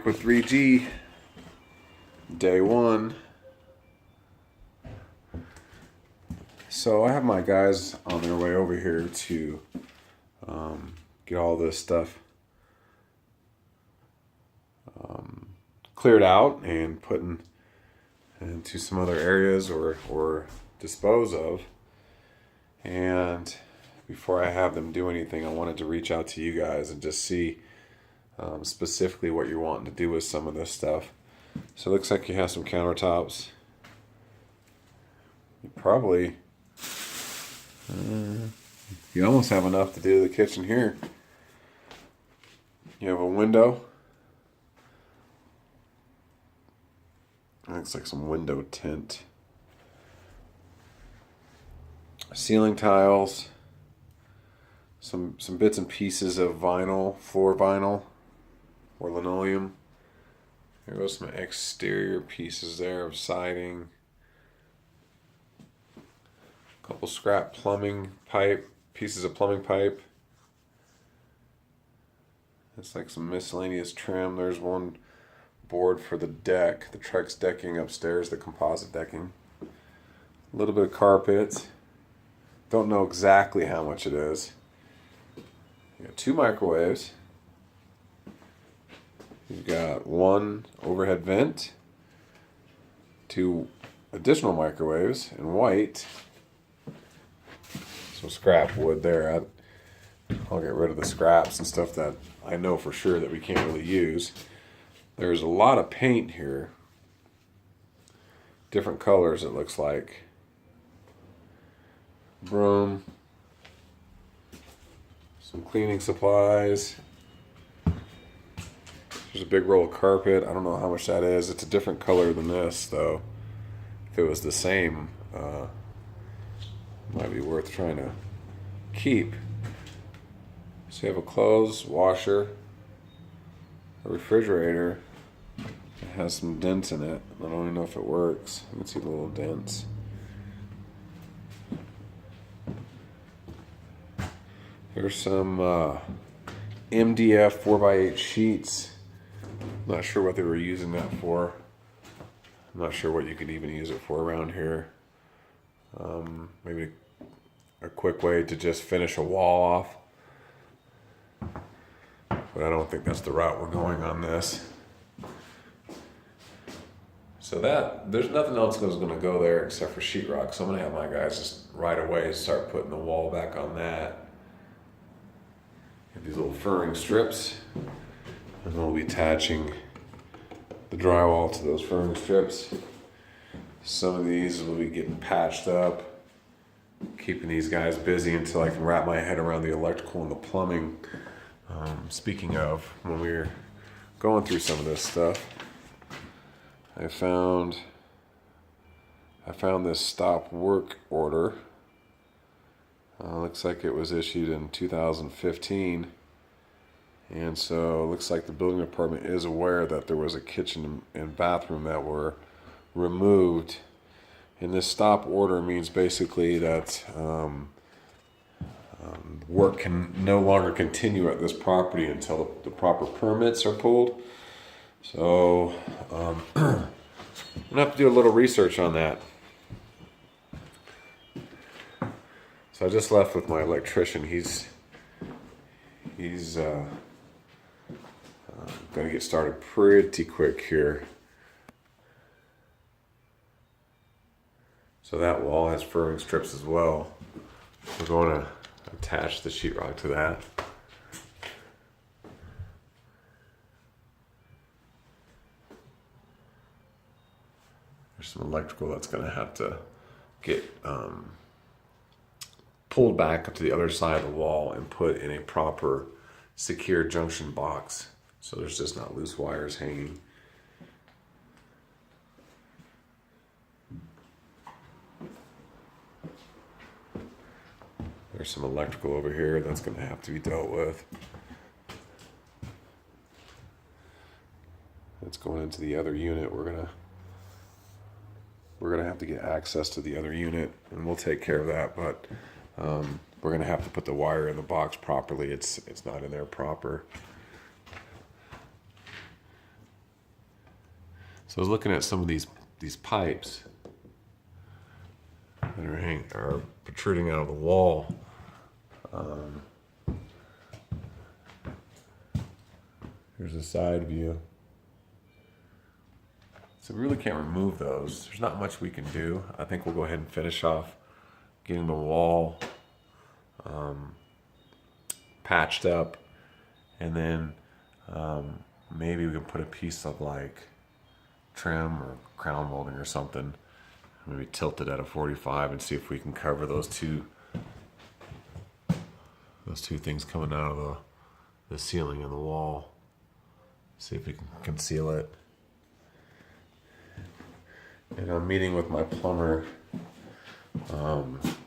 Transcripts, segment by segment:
with 3G, day one. So I have my guys on their way over here to get all this stuff cleared out and put into some other areas or dispose of. And before I have them do anything, I wanted to reach out to you guys and just see specifically what you're wanting to do with some of this stuff. So it looks like you have some countertops. You probably, you almost have enough to do the kitchen here. You have a window. Looks like some window tint. Ceiling tiles. Some bits and pieces of vinyl, floor vinyl or linoleum. There goes some exterior pieces there of siding. A couple scrap plumbing pipe, pieces of plumbing pipe. It's like some miscellaneous trim. There's one board for the deck, the Trex decking upstairs, the composite decking. A little bit of carpet. Don't know exactly how much it is. You got 2 microwaves. You've got 1 overhead vent, 2 additional microwaves in white. Some scrap wood there. I'll get rid of the scraps and stuff that I know for sure that we can't really use. There's a lot of paint here. Different colors, it looks like. Broom. Some cleaning supplies. There's a big roll of carpet. I don't know how much that is. It's a different color than this, though. If it was the same, it might be worth trying to keep. So you have a clothes washer, a refrigerator. It has some dents in it. I don't even know if it works. You can see the little dents. Here's some MDF 4x8 sheets. I'm not sure what they were using that for. I'm not sure what you could even use it for around here. Maybe a quick way to just finish a wall off. But I don't think that's the route we're going on this. So there's nothing else that's going to go there except for sheetrock. So I'm going to have my guys just right away start putting the wall back on that. These little furring strips, and we'll be attaching the drywall to those furring strips. Some of these will be getting patched up, keeping these guys busy until I can wrap my head around the electrical and the plumbing. Speaking of, when we were going through some of this stuff, I found this stop work order. Looks like it was issued in 2015, and so it looks like the building department is aware that there was a kitchen and bathroom that were removed. And this stop order means basically that work can no longer continue at this property until the proper permits are pulled. So I'm gonna have to do a little research on that. So I just left with my electrician. He's going to get started pretty quick here. So that wall has furring strips as well. We're going to attach the sheetrock to that. There's some electrical that's going to have to get pulled back up to the other side of the wall and put in a proper secure junction box, so there's just not loose wires hanging. There's some electrical over here that's going to have to be dealt with. It's going into the other unit. We're gonna have to get access to the other unit, and we'll take care of that, but we're going to have to put the wire in the box properly. It's not in there proper. So I was looking at some of these pipes that are protruding out of the wall. Here's a side view. So we really can't remove those. There's not much we can do. I think we'll go ahead and finish off getting the wall patched up, and then maybe we can put a piece of like trim or crown molding or something, maybe tilt it at a 45 and see if we can cover those two things coming out of the ceiling and the wall. See if we can conceal it. And I'm meeting with my plumber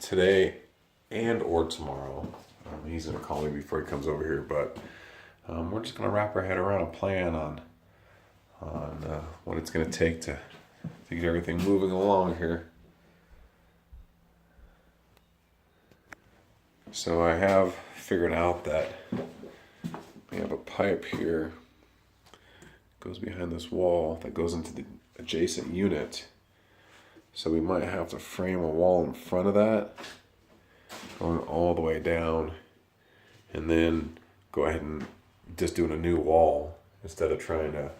today and or tomorrow. He's gonna call me before he comes over here, but we're just gonna wrap our head around a plan on what it's gonna take to get everything moving along here. So I have figured out that we have a pipe here, goes behind this wall that goes into the adjacent unit. So we might have to frame a wall in front of that, going all the way down, and then go ahead and just doing a new wall instead of trying to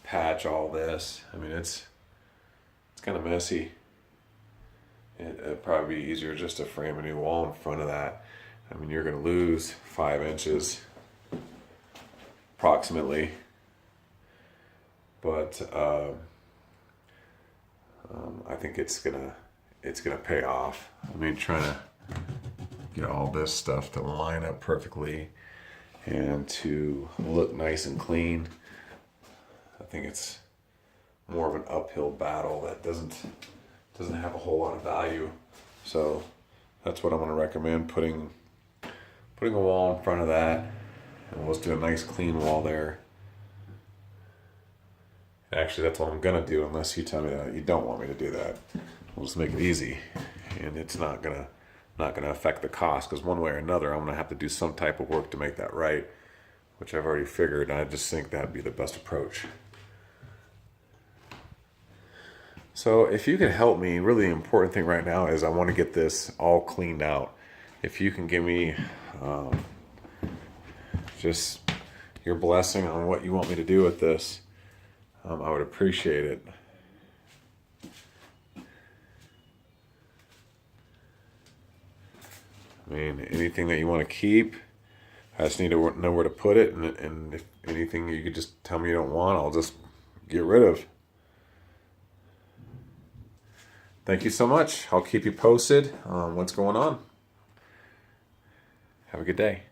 patch all this. I mean, it's kind of messy. It'd probably be easier just to frame a new wall in front of that. I mean, you're going to lose 5 inches approximately, but I think it's gonna pay off. I mean, trying to get all this stuff to line up perfectly and to look nice and clean. I think it's more of an uphill battle that doesn't have a whole lot of value. So that's what I'm gonna recommend, putting a wall in front of that, and we'll just do a nice clean wall there. Actually, that's what I'm gonna do, unless you tell me that you don't want me to do that. We'll just make it easy, and it's not gonna affect the cost, because one way or another, I'm gonna have to do some type of work to make that right, which I've already figured. And I just think that'd be the best approach. So if you can help me, really important thing right now is I want to get this all cleaned out. If you can give me just your blessing on what you want me to do with this, I would appreciate it. I mean, anything that you want to keep, I just need to know where to put it, and if anything you could just tell me you don't want, I'll just get rid of. Thank you so much. I'll keep you posted on what's going on. Have a good day.